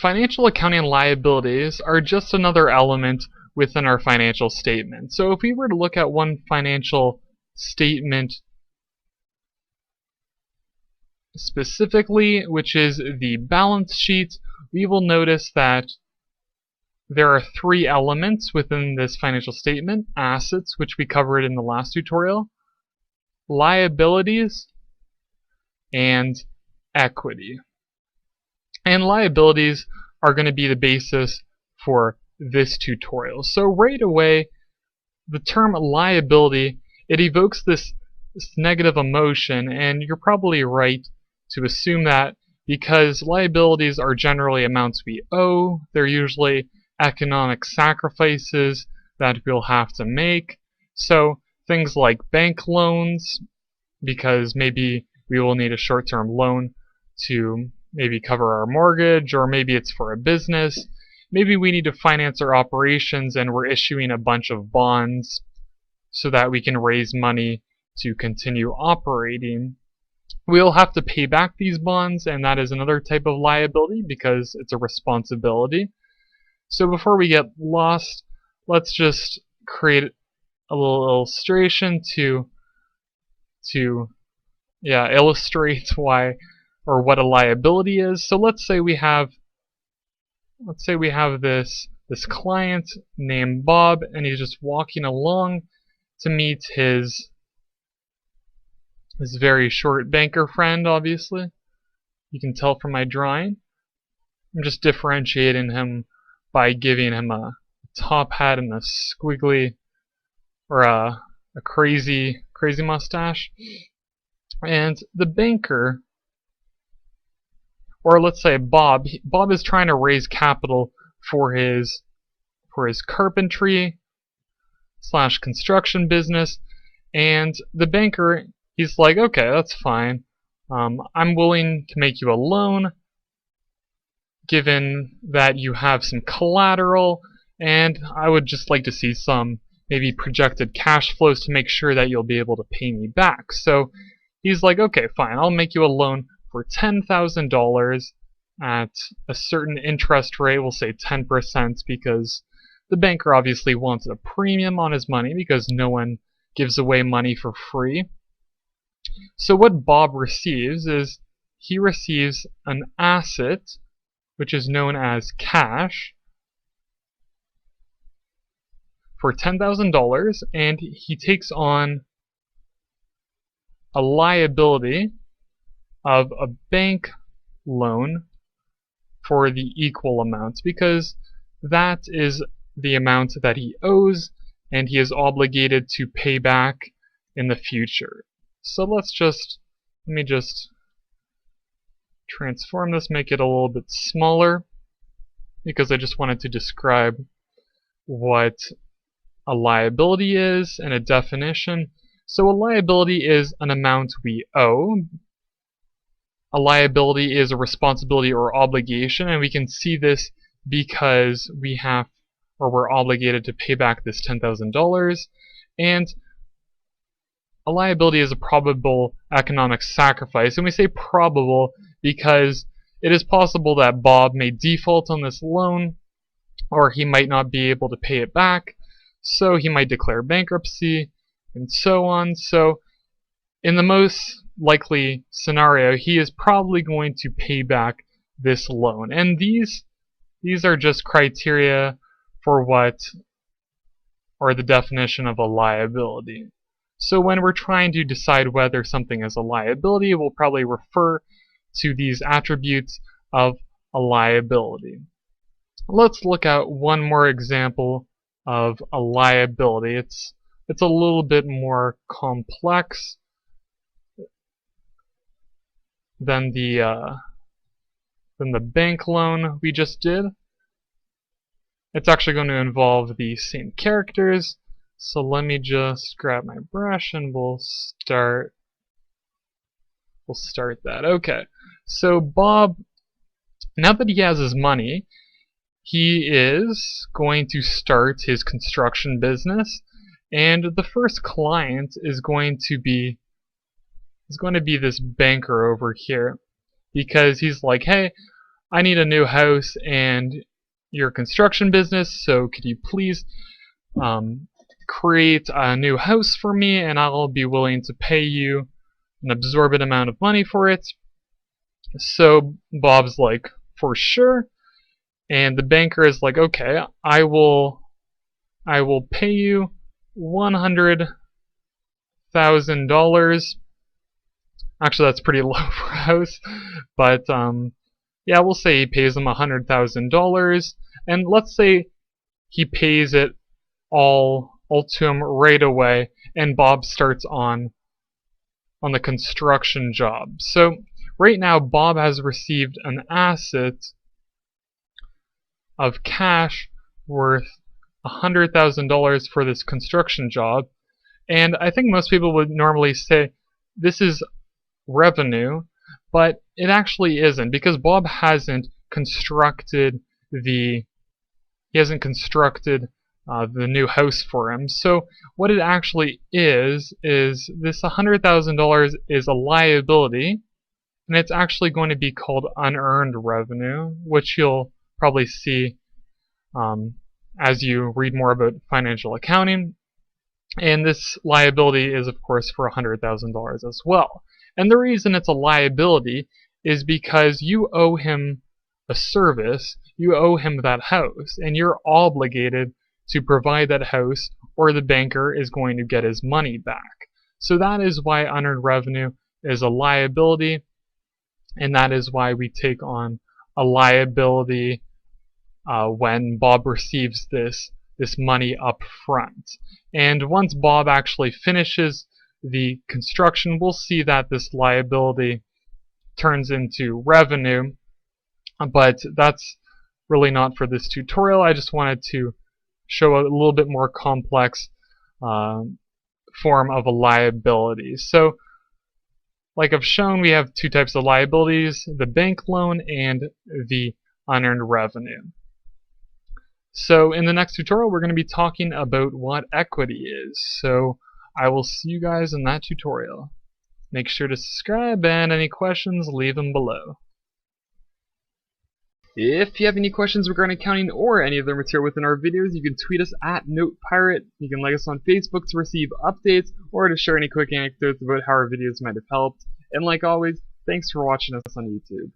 financial accounting liabilities are just another element within our financial statement. So if we were to look at one financial statement specifically, which is the balance sheet, we will notice that there are three elements within this financial statement: assets, which we covered in the last tutorial, liabilities, and equity. And liabilities are going to be the basis for this tutorial. So right away, the term liability, it evokes this negative emotion, and you're probably right to assume that because liabilities are generally amounts we owe. They're usually economic sacrifices that we'll have to make. So things like bank loans, because maybe we will need a short-term loan to maybe cover our mortgage, or maybe it's for a business. Maybe we need to finance our operations and we're issuing a bunch of bonds so that we can raise money to continue operating. We'll have to pay back these bonds, and that is another type of liability because it's a responsibility. So before we get lost, let's just create a little illustration to illustrate why or what a liability is. So let's say we have this client named Bob, and he's just walking along to meet his very short banker friend. Obviously, you can tell from my drawing. I'm just differentiating him by giving him a top hat and a squiggly or a crazy mustache. And the banker, or let's say Bob is trying to raise capital for his carpentry / construction business, and the banker, he's like, okay, that's fine. I'm willing to make you a loan given that you have some collateral, and I would just like to see some maybe projected cash flows to make sure that you'll be able to pay me back. So he's like, okay, fine, I'll make you a loan for $10,000 at a certain interest rate. We'll say 10%, because the banker obviously wants a premium on his money because no one gives away money for free. So what Bob receives is he receives an asset, which is known as cash, for $10,000, and he takes on a liability of a bank loan for the equal amount, because that is the amount that he owes and he is obligated to pay back in the future. So let me just transform this, make it a little bit smaller, because I just wanted to describe what a liability is and a definition. So a liability is an amount we owe. A liability is a responsibility or obligation, and we can see this because we're obligated to pay back this $10,000. And a liability is a probable economic sacrifice, and we say probable because it is possible that Bob may default on this loan, or he might not be able to pay it back, so he might declare bankruptcy, and so on. So in the most likely scenario, he is probably going to pay back this loan. And these are just criteria for what, or the definition of a liability. So when we're trying to decide whether something is a liability, we'll probably refer to these attributes of a liability. Let's look at one more example of a liability. It's a little bit more complex than the bank loan we just did. It's actually going to involve the same characters. So let me just grab my brush and we'll start that. Okay. So Bob, now that he has his money, he is going to start his construction business, and the first client is going to be this banker over here, because he's like, hey, I need a new house and your construction business, so could you please create a new house for me, and I'll be willing to pay you an absorbent amount of money for it. So Bob's like, for sure. And the banker is like, okay, I will pay you $100,000. Actually, that's pretty low for a house, but yeah, we'll say he pays him $100,000, and let's say he pays it all to him right away, and Bob starts on the construction job. So right now, Bob has received an asset of cash worth $100,000 for this construction job, and I think most people would normally say this is revenue, but it actually isn't, because Bob hasn't constructed the new house for him. So what it actually is this $100,000 is a liability, and it's actually going to be called unearned revenue, which you'll probably see as you read more about financial accounting. And this liability is, of course, for $100,000 as well. And the reason it's a liability is because you owe him a service, you owe him that house, and you're obligated to provide that house, or the banker is going to get his money back. So that is why unearned revenue is a liability, and that is why we take on a liability when Bob receives this money up front. And once Bob actually finishes the construction, we'll see that this liability turns into revenue, but that's really not for this tutorial. I just wanted to show a little bit more complex form of a liability. So like I've shown, we have two types of liabilities, the bank loan and the unearned revenue. So in the next tutorial, we're going to be talking about what equity is. So I will see you guys in that tutorial. Make sure to subscribe, and any questions, leave them below. If you have any questions regarding accounting or any other material within our videos, you can tweet us at NotePirate. You can like us on Facebook to receive updates or to share any quick anecdotes about how our videos might have helped. And like always, thanks for watching us on YouTube.